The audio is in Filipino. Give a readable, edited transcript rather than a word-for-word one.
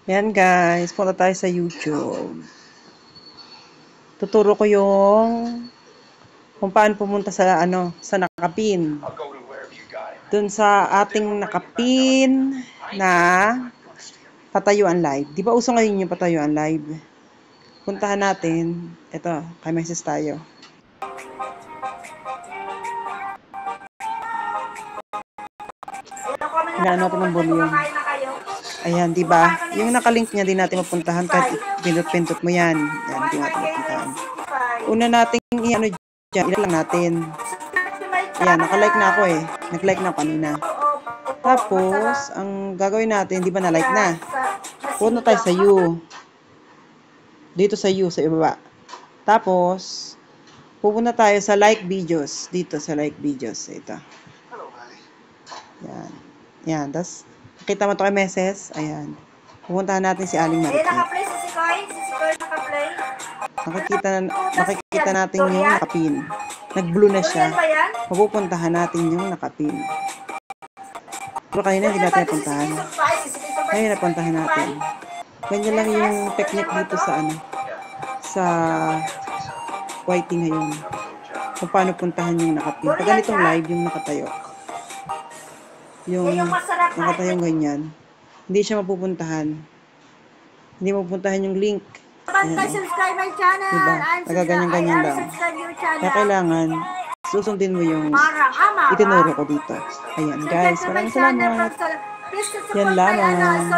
Yan guys, punta tayo sa YouTube. Tuturo ko kung paano pumunta sa sa nakapin. Dun sa ating nakapin na patayuan live. Di ba uso ngayon yung patayuan live? Puntahan natin. Ito, kay message tayo. Hinaan natin ang volume. Ayan, di ba? Yung nakalink niya, di natin mapuntahan kahit pinot-pintot mo yan. Yan, di natin mapuntahan. Una nating i-ano dyan, ilan lang natin. Ayan, nakalike na ako eh. Nag-like na ako kanina. Tapos, ang gagawin natin, di ba na-like na? Punta tayo sa you. Dito sa you, sa ibaba. Tapos, pupunta tayo sa like videos. Dito sa like videos. Ito. Yan. Yan. Tapos, nakita mo ito kay Meses. Ayan. Pupuntahan natin si Aling Marikit. Naka-play si Sikoy. Si Sikoy naka-play. Makikita natin yung nakapin. Nag-blue na siya. Mapupuntahan natin yung nakapin. Pero kanina hindi natin napuntahan. Ngayon napuntahan natin. Ganyan lang yung technique dito sa YT ngayon. Kung paano puntahan yung nakapin. Pag ganitong live yung nakatayo. Yung nakatayong ganyan. Hindi siya mapupuntahan. Hindi mapupuntahan yung link. Subscribe my channel. Diba? Nagaganyan-ganyan lang. Kaya kailangan susundin mo yung itinuro ko dito. Ayan guys, maraming salamat. Yan lamang.